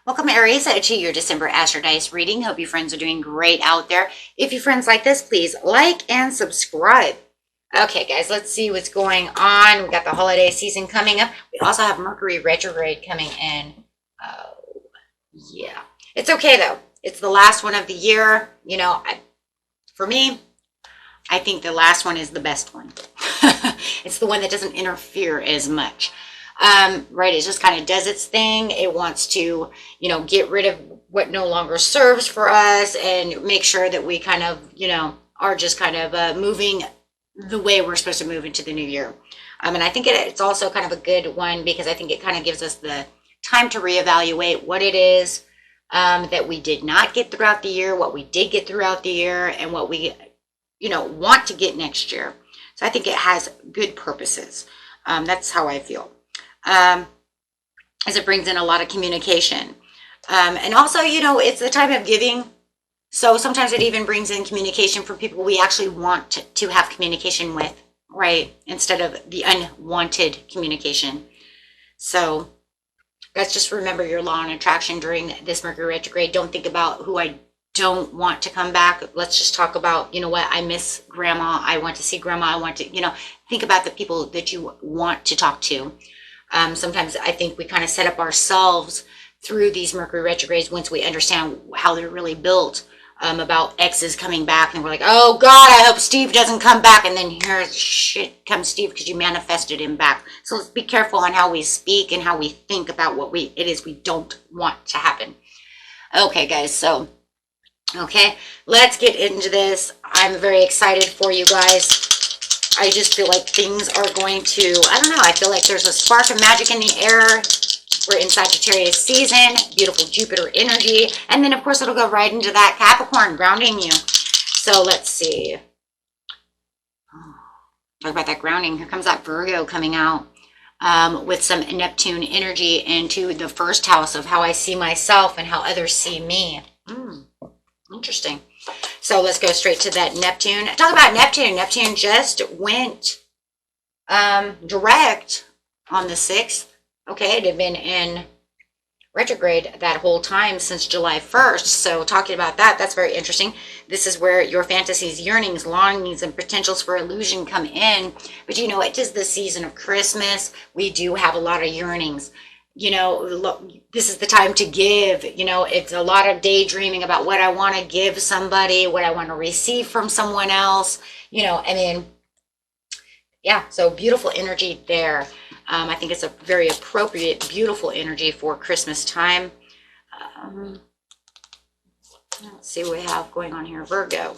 Welcome, Aries, to your December Astro Dice reading. Hope you friends are doing great out there. If you friends like this, please like and subscribe. Okay, guys, let's see what's going on. We got the holiday season coming up. We also have Mercury retrograde coming in. Oh, yeah. It's okay, though. It's the last one of the year. You know, for me, I think the last one is the best one. It's the one that doesn't interfere as much. Right, it just kind of does its thing. It wants to, get rid of what no longer serves for us and make sure that we kind of, are just kind of moving the way we're supposed to move into the new year. And I think it's also kind of a good one because I think it kind of gives us the time to reevaluate what it is that we did not get throughout the year, what we did get throughout the year, and what we, want to get next year. So I think it has good purposes. That's how I feel. As it brings in a lot of communication. And also, it's the time of giving. So sometimes it even brings in communication for people we actually want to have communication with, right? Instead of the unwanted communication. So let's just remember your law and attraction during this Mercury retrograde. Don't think about who I don't want to come back. Let's just talk about, what, I miss grandma. I want to see grandma. I want to, think about the people that you want to talk to. Sometimes I think we kind of set up ourselves through these Mercury retrogrades once we understand how they're really built, about exes coming back, and we're like, oh God, I hope Steve doesn't come back. And then here, shit comes Steve because you manifested him back. So let's be careful on how we speak and how we think about what it is we don't want to happen. Okay, guys, so, okay, let's get into this. I'm very excited for you guys. I just feel like things are going to, I don't know, I feel like there's a spark of magic in the air. We're in Sagittarius season, beautiful Jupiter energy. And then, of course, it'll go right into that Capricorn, grounding you. So let's see. Talk about that grounding. Here comes that Virgo coming out with some Neptune energy into the first house of how I see myself and how others see me. Interesting. So let's go straight to that Neptune. Talk about Neptune. Neptune just went direct on the 6th. Okay, it had been in retrograde that whole time since July 1st. So talking about that, that's very interesting. This is where your fantasies, yearnings, longings, and potentials for illusion come in. But it is the season of Christmas. We do have a lot of yearnings. This is the time to give. It's a lot of daydreaming about what I want to give somebody, what I want to receive from someone else, yeah, so beautiful energy there. I think it's a very appropriate, beautiful energy for Christmas time. Let's see what we have going on here. Virgo.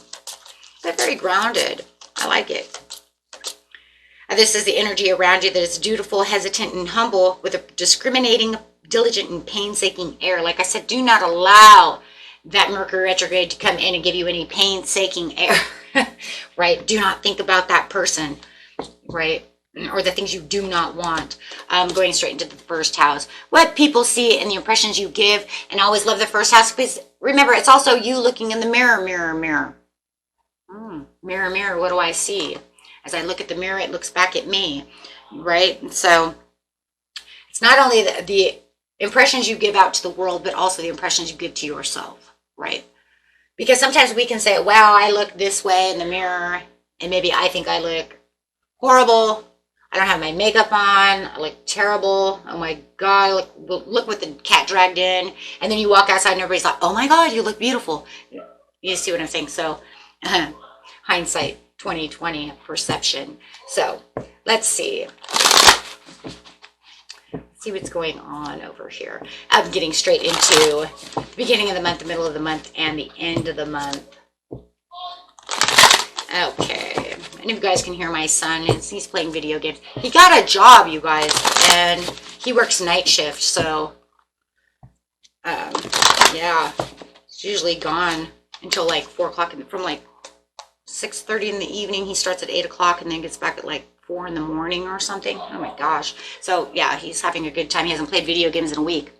They're very grounded. I like it. This is the energy around you that is dutiful, hesitant, and humble with a discriminating, diligent, and painstaking air. Like I said, do not allow that Mercury retrograde to come in and give you any painstaking air, right? Do not think about that person, right? Or the things you do not want. Going straight into the first house. What people see and the impressions you give, and I always love the first house because remember, it's also you looking in the mirror, mirror, mirror. Mirror, mirror, what do I see? As I look at the mirror, it looks back at me, right? So it's not only the impressions you give out to the world, but also the impressions you give to yourself, right? Because sometimes we can say, wow, I look this way in the mirror, and maybe I think I look horrible. I don't have my makeup on. I look terrible. Oh my God, look what the cat dragged in. And then you walk outside and everybody's like, oh my God, you look beautiful. You see what I'm saying? So hindsight. 2020 perception. So let's see. See what's going on over here. I'm getting straight into the beginning of the month, the middle of the month, and the end of the month. Okay. And if you guys can hear my son, he's playing video games. He got a job, you guys, and he works night shift. So, yeah, he's usually gone until like 4 o'clock from like 6:30 in the evening. He starts at 8 o'clock and then gets back at like 4 in the morning or something. Oh my gosh. So yeah, he's having a good time. He hasn't played video games in a week.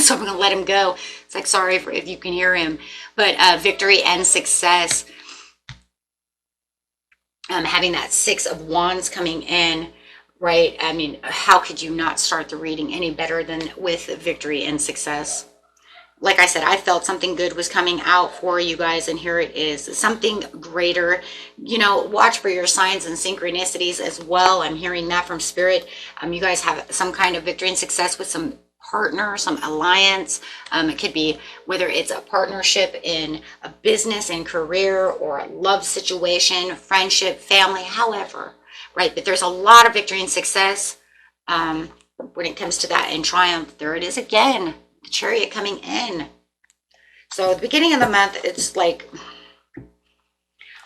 So I'm going to let him go. It's like, sorry if you can hear him. But victory and success. Having that 6 of Wands coming in, right? I mean, how could you not start the reading any better than with victory and success? like I said, I felt something good was coming out for you guys, and here it is. Something greater. You know, watch for your signs and synchronicities as well. I'm hearing that from Spirit. You guys have some kind of victory and success with some partner, some alliance. It could be whether it's a partnership in a business and career, or a love situation, friendship, family, however, right? But there's a lot of victory and success when it comes to that, and triumph. There it is again. The Chariot coming in. So at the beginning of the month, it's like,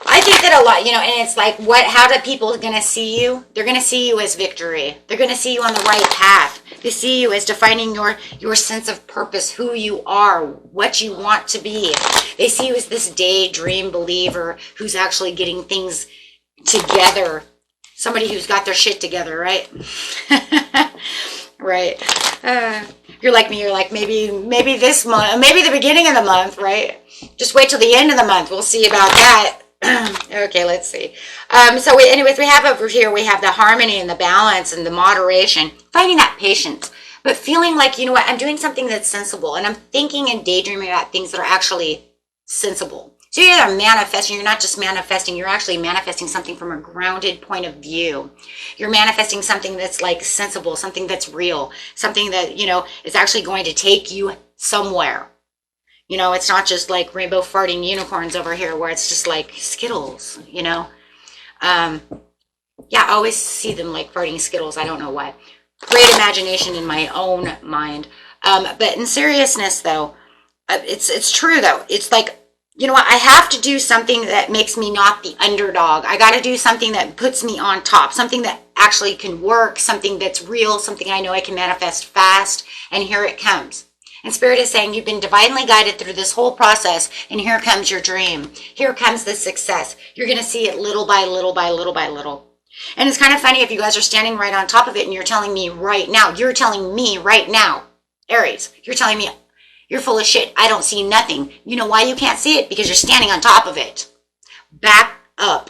I think that a lot, you know, and it's like, how do people going to see you? They're going to see you as victory. They're going to see you on the right path. They see you as defining your sense of purpose, who you are, what you want to be. They see you as this daydream believer who's actually getting things together. Somebody who's got their shit together, right? Right. You're like me. You're like, maybe this month, maybe the beginning of the month, right? Just wait till the end of the month. We'll see about that. Okay, let's see. Anyways, we have over here, we have the harmony and the balance and the moderation, finding that patience, but feeling like, you know what, I'm doing something that's sensible, and I'm thinking and daydreaming about things that are actually sensible. So you're manifesting, you're not just manifesting, you're actually manifesting something from a grounded point of view. You're manifesting something that's like sensible, something that's real, something that, you know, is actually going to take you somewhere. You know, it's not just like rainbow farting unicorns over here where it's just like Skittles, you know. Yeah, I always see them like farting Skittles. I don't know why. Great imagination in my own mind. But in seriousness, though, it's true, though. It's like, you know what? I have to do something that makes me not the underdog. I got to do something that puts me on top, something that actually can work, something that's real, something I know I can manifest fast. And here it comes. And Spirit is saying you've been divinely guided through this whole process, and here comes your dream. Here comes the success. You're going to see it little by little by little by little. And it's kind of funny if you guys are standing right on top of it and you're telling me right now, Aries, you're telling me you're full of shit. I don't see nothing. You know why you can't see it? Because you're standing on top of it. Back up.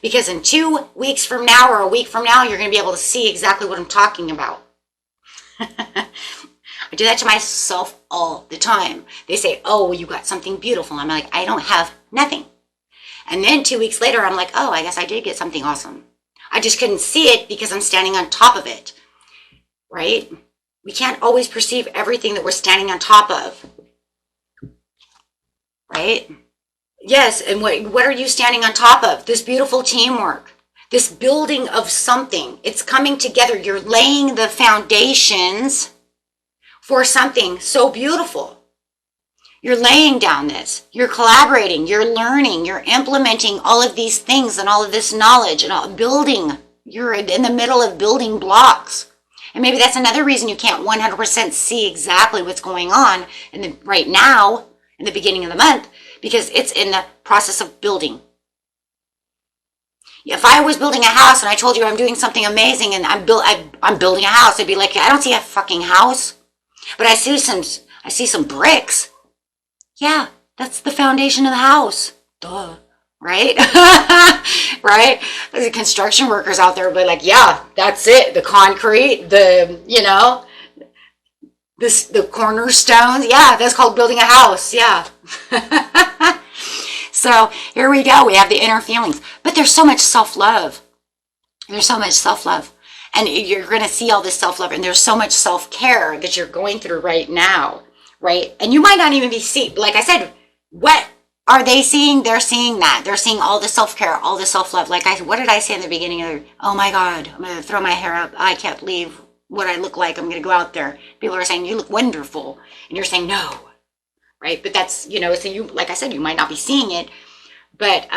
Because in 2 weeks from now or a week from now, you're going to be able to see exactly what I'm talking about. I do that to myself all the time. They say, oh, well, you got something beautiful. I'm like, I don't have nothing. And then 2 weeks later, I'm like, oh, I guess I did get something awesome. I just couldn't see it because I'm standing on top of it, right? We can't always perceive everything that we're standing on top of, right? Yes, and what are you standing on top of? This beautiful teamwork, this building of something. It's coming together. You're laying the foundations for something so beautiful. You're laying down this. You're collaborating. You're learning. You're implementing all of these things and all of this knowledge and all, building. You're in the middle of building blocks. And maybe that's another reason you can't 100% see exactly what's going on right now in the beginning of the month, because it's in the process of building. If I was building a house and I told you I'm doing something amazing and I'm building a house, I'd be like, I don't see a fucking house, but I see some bricks. Yeah, that's the foundation of the house. Duh. Right? Right? There's construction workers out there, but like, yeah, that's it. The concrete, the cornerstones. Yeah, that's called building a house. Yeah. So here we go. We have the inner feelings, but there's so much self-love. There's so much self-love. And you're going to see all this self-love, and there's so much self-care that you're going through right now. Right? And you might not even be seeing, like I said, what are they seeing? They're seeing that. They're seeing all the self-care, all the self-love. What did I say in the beginning of oh my God, I'm going to throw my hair up. I can't believe what I look like. I'm going to go out there. People are saying, you look wonderful. And you're saying, no. Right? But that's, so you, like I said, you might not be seeing it, but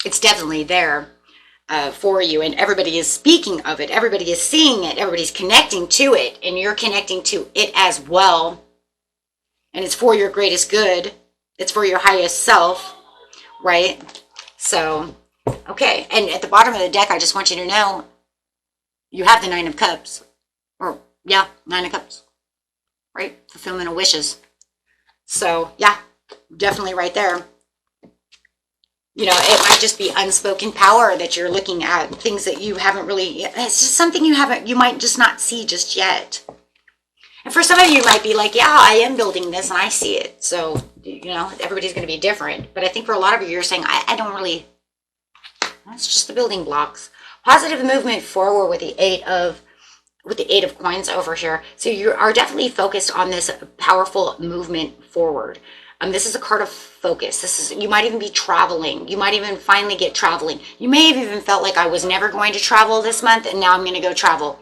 it's definitely there for you. And everybody is speaking of it. Everybody is seeing it. Everybody's connecting to it. And you're connecting to it as well. And it's for your greatest good. It's for your highest self, right? So, okay. And at the bottom of the deck, I just want you to know, you have the 9 of Cups. Or, yeah, 9 of Cups. Right? Fulfillment of wishes. So, yeah, definitely right there. It might just be unspoken power that you're looking at. Things that you haven't really, it's just something you might just not see just yet. And for some of you, you might be like, yeah, I am building this and I see it. So, you know, everybody's going to be different. But I think for a lot of you, you're saying, I don't really, that's just the building blocks. Positive movement forward with the eight of coins over here. So you are definitely focused on this powerful movement forward. This is a card of focus. You might even be traveling. You might even finally get traveling. You may have even felt like I was never going to travel this month and now I'm going to go travel.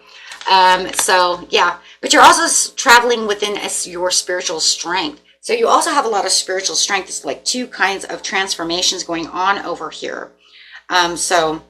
So yeah, but you're also traveling within your spiritual strength. So you also have a lot of spiritual strength. It's like two kinds of transformations going on over here. So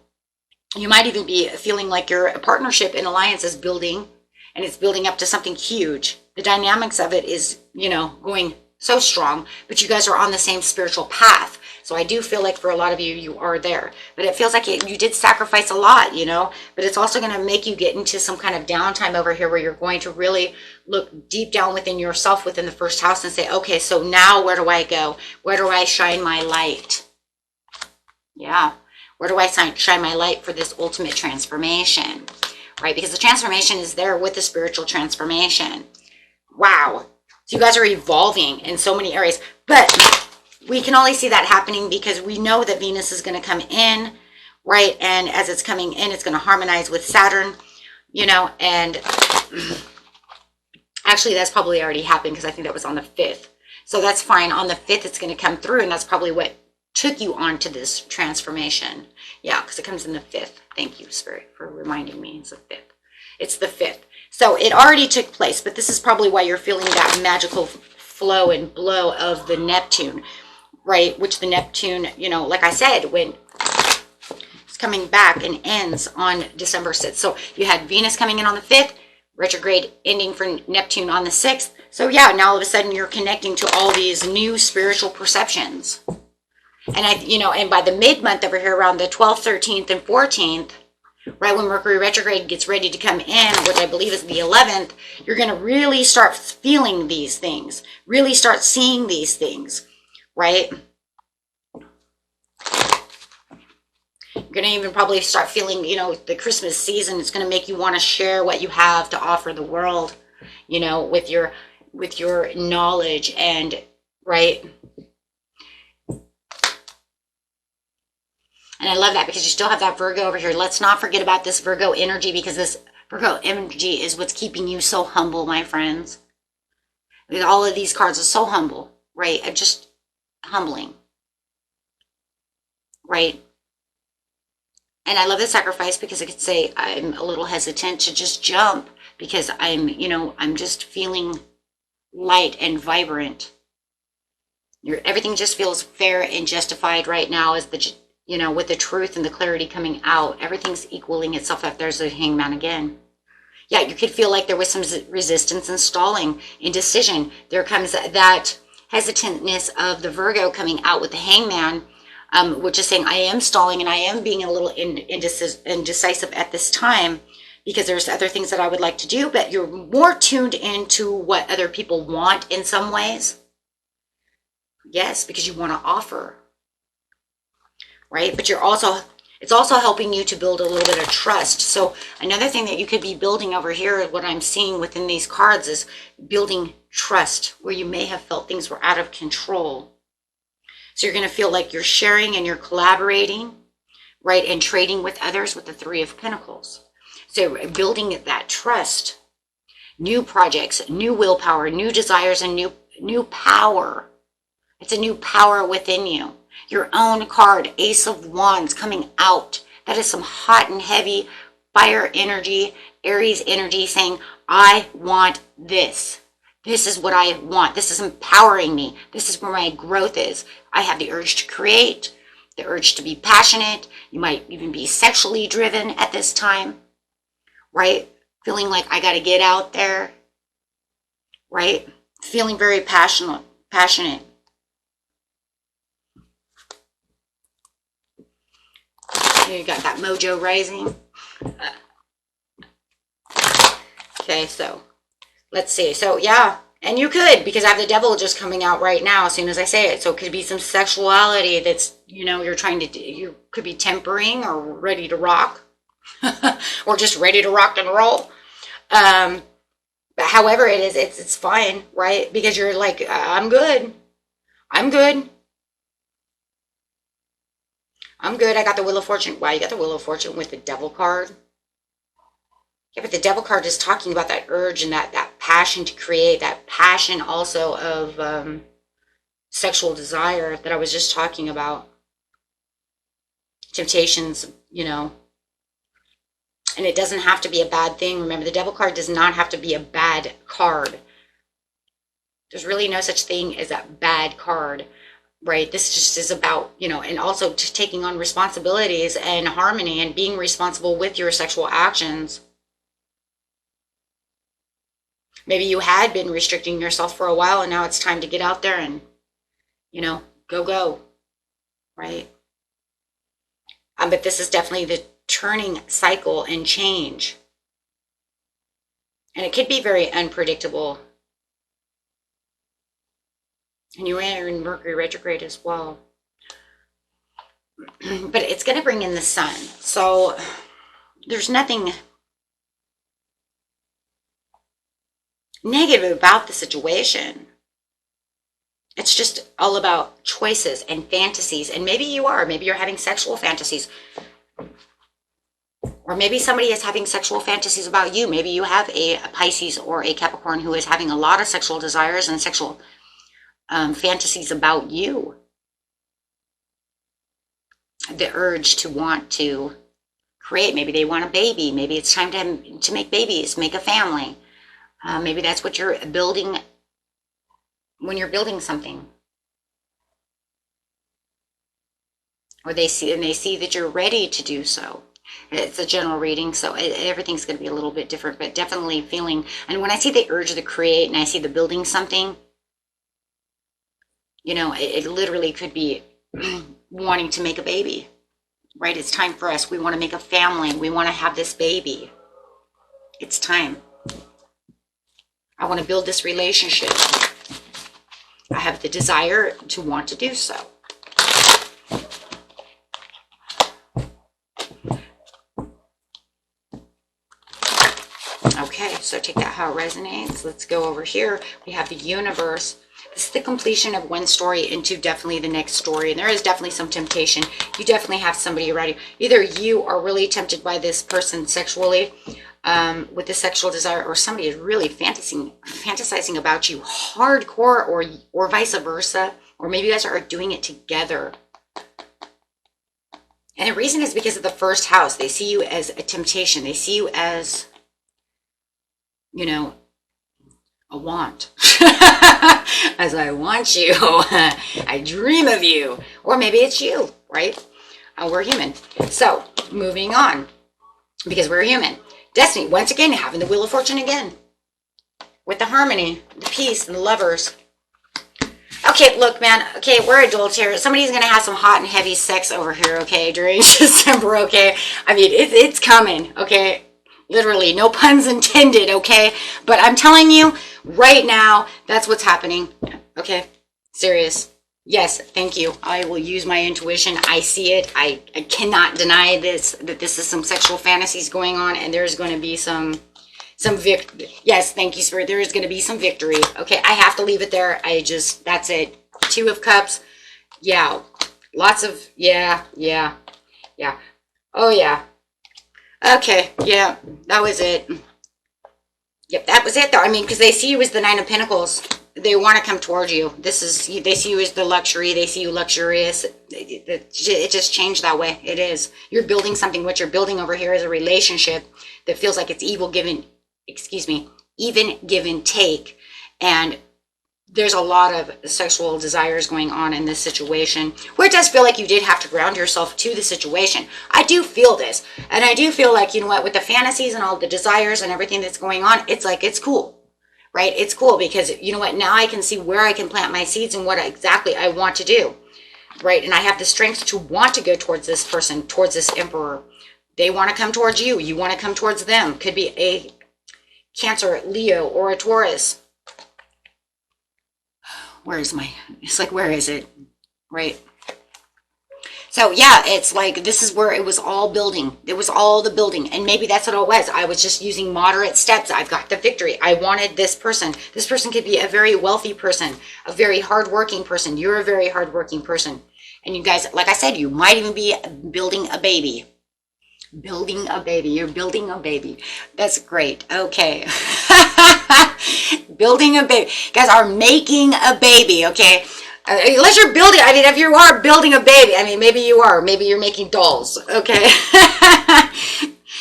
you might even be feeling like your partnership and alliance is building, and it's building up to something huge. The dynamics of it is, you know, going so strong, but you guys are on the same spiritual path. So I do feel like for a lot of you, you are there, but it feels like you did sacrifice a lot, you know, but it's also going to make you get into some kind of downtime over here where you're going to really look deep down within yourself, within the first house, and say, okay, so now where do I go? Where do I shine my light? Yeah. Where do I shine my light for this ultimate transformation? Right? Because the transformation is there with the spiritual transformation. Wow. So you guys are evolving in so many areas, but we can only see that happening because we know that Venus is going to come in, right? And as it's coming in, it's going to harmonize with Saturn, you know, and actually that's probably already happened because I think that was on the 5th. So that's fine. On the 5th, it's going to come through, and that's probably what took you on to this transformation. Yeah, because it comes in the 5th. Thank you, Spirit, for reminding me. It's the 5th. It's the 5th. So it already took place, but this is probably why you're feeling that magical flow and blow of the Neptune, right? Which the Neptune, you know, like I said, when it's coming back and ends on December 6th. So you had Venus coming in on the 5th, retrograde ending for Neptune on the 6th. So yeah, now all of a sudden you're connecting to all these new spiritual perceptions. And you know, and by the mid-month over here around the 12th, 13th, and 14th, right when Mercury retrograde gets ready to come in, which I believe is the 11th, you're going to really start feeling these things, really start seeing these things, right? You're going to even probably start feeling, you know, the Christmas season is going to make you want to share what you have to offer the world, you know, with your knowledge and, right? And I love that because you still have that Virgo over here. Let's not forget about this Virgo energy, because this Virgo energy is what's keeping you so humble, my friends. All of these cards are so humble, right? Just humbling, right? And I love the sacrifice because I could say I'm a little hesitant to just jump because I'm, you know, I'm just feeling light and vibrant. Everything just feels fair and justified right now as the, you know, with the truth and the clarity coming out, everything's equaling itself out. There's a Hangman again. Yeah, you could feel like there was some resistance and stalling, indecision. There comes that hesitantness of the Virgo coming out with the Hangman, which is saying I am stalling and I am being a little indecisive at this time because there's other things that I would like to do, but you're more tuned into what other people want in some ways. Yes, because you want to offer. Right? But it's also helping you to build a little bit of trust. So another thing that you could be building over here, what I'm seeing within these cards, is building trust where you may have felt things were out of control. So you're going to feel like you're sharing and you're collaborating, right? And trading with others with the 3 of Pentacles. So building that trust, new projects, new willpower, new desires, and new power. It's a new power within you. Your own card, Ace of Wands, coming out. That is some hot and heavy fire energy, Aries energy, saying, I want this. This is what I want. This is empowering me. This is where my growth is. I have the urge to create, the urge to be passionate. You might even be sexually driven at this time, right? Feeling like I got to get out there, right? Feeling very passionate. You got that mojo rising. Okay, so let's see. So yeah, and you could, because I have the Devil just coming out right now as soon as I say it. So it could be some sexuality that's, you know, you're trying to do. You could be tempering or ready to rock or just ready to rock and roll. But however it is, it's fine, right? Because you're like, I'm good. I'm good. I'm good. I got the Wheel of Fortune. Wow, you got the Wheel of Fortune with the Devil card. Yeah, but the Devil card is talking about that urge and that passion to create, that passion also of sexual desire that I was just talking about. Temptations, you know. And it doesn't have to be a bad thing. Remember, the Devil card does not have to be a bad card. There's really no such thing as a bad card, right? This just is about, you know, and also taking on responsibilities and harmony and being responsible with your sexual actions. Maybe you had been restricting yourself for a while and now it's time to get out there and, you know, go, right? But this is definitely the turning cycle and change. And it could be very unpredictable. And you are in Mercury retrograde as well. But it's going to bring in the sun. So there's nothing negative about the situation. It's just all about choices and fantasies. And maybe you're having sexual fantasies. Or maybe somebody is having sexual fantasies about you. Maybe you have a Pisces or a Capricorn who is having a lot of sexual desires and sexual fantasies about you. The urge to want to create. Maybe they want a baby. Maybe it's time to make babies, make a family. Maybe that's what you're building when you're building something. Or they see that you're ready to do so. It's a general reading, so everything's going to be a little bit different, but definitely feeling. And when I see the urge to create and I see the building something, you know, it literally could be wanting to make a baby, right? It's time for us. We want to make a family. We want to have this baby. It's time. I want to build this relationship. I have the desire to want to do so. Okay, so take that how it resonates. Let's go over here. We have the universe. This is the completion of one story into definitely the next story. And there is definitely some temptation. You definitely have somebody around you. Either you are really tempted by this person sexually with the sexual desire, or somebody is really fantasizing about you hardcore, or vice versa. Or maybe you guys are doing it together. And the reason is because of the first house. They see you as a temptation. They see you as, you know, a want. As I want you. I dream of you. Or maybe it's you, right? We're human. So, moving on. Because we're human. Destiny, once again, having the Wheel of Fortune again. With the harmony, the peace, and the lovers. Okay, look, man. Okay, we're adults here. Somebody's going to have some hot and heavy sex over here, okay, during December, okay? I mean, it's coming, okay? Literally, no puns intended, okay? But I'm telling you, right now, that's what's happening, okay? Serious. Yes, thank you. I will use my intuition. I see it. I cannot deny this, that this is some sexual fantasies going on, and there's going to be some victory. Yes, thank you, Spirit. There is going to be some victory. Okay, I have to leave it there. That's it. 2 of Cups. Yeah, lots of, yeah. Oh, yeah. Okay, yeah, that was it. Yep, that was it, though. I mean, because they see you as the 9 of Pentacles. They want to come towards you. They see you as the luxury. They see you luxurious. It just changed that way. It is. You're building something. What you're building over here is a relationship that feels like it's even give and take. And there's a lot of sexual desires going on in this situation, where it does feel like you did have to ground yourself to the situation. I do feel this. And I do feel like, you know what, with the fantasies and all the desires and everything that's going on, it's like, it's cool, right? It's cool because, you know what, now I can see where I can plant my seeds and what exactly I want to do, right? And I have the strength to want to go towards this person, towards this emperor. They want to come towards you. You want to come towards them. Could be a Cancer, Leo, or a Taurus. Where is it? Right? So yeah, it's like this is where it was all building. It was all the building. And maybe that's what it was. I was just using moderate steps. I've got the victory. I wanted this person. This person could be a very wealthy person, a very hardworking person. You're a very hardworking person. And you guys, like I said, you might even be building a baby. Building a baby. You're building a baby. That's great. Okay. Building a baby. You guys are making a baby, okay? Unless you're building, I mean, if you are building a baby, I mean, maybe you are. Maybe you're making dolls, okay?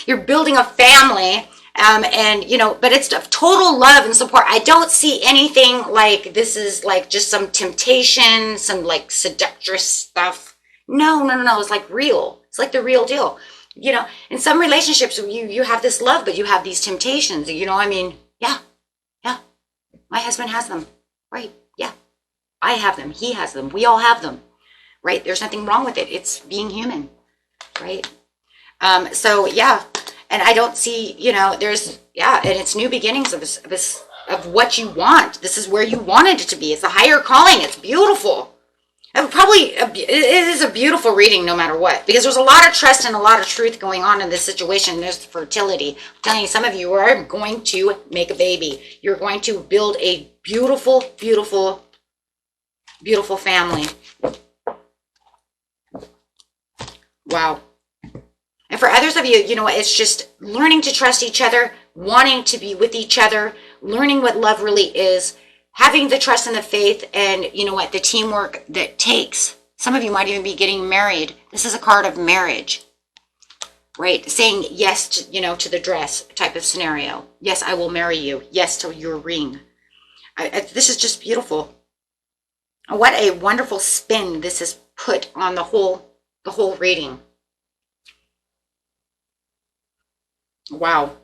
You're building a family, and, you know, but it's total love and support. I don't see anything like this is like just some temptation, some like seductress stuff. No, no, no, no. It's like real. It's like the real deal. You know, in some relationships, you have this love, but you have these temptations. You know, I mean, yeah, yeah. My husband has them, right? Yeah. I have them. He has them. We all have them, right? There's nothing wrong with it. It's being human, right? So yeah, and I don't see, you know, there's, yeah, and it's new beginnings of what you want. This is where you wanted it to be. It's a higher calling. It's beautiful. It is a beautiful reading no matter what, because there's a lot of trust and a lot of truth going on in this situation. There's fertility. I'm telling you, some of you are going to make a baby. You're going to build a beautiful, beautiful, beautiful family. Wow. And for others of you, you know, it's just learning to trust each other, wanting to be with each other, learning what love really is, having the trust and the faith, and you know what, the teamwork that takes. Some of you might even be getting married. This is a card of marriage, right? Saying yes to, you know, to the dress type of scenario. Yes, I will marry you. Yes to your ring. This is just beautiful. What a wonderful spin this has put on the whole reading. Wow.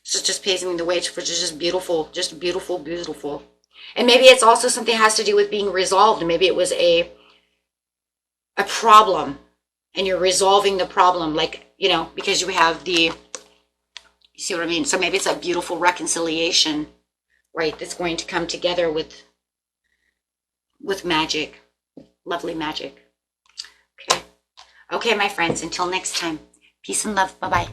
This just paves me the way for just beautiful, beautiful. And maybe it's also something that has to do with being resolved. Maybe it was a problem and you're resolving the problem, like, you know, because you have you see what I mean? So maybe it's a beautiful reconciliation, right? That's going to come together with magic, lovely magic. Okay. Okay, my friends, until next time, peace and love. Bye-bye.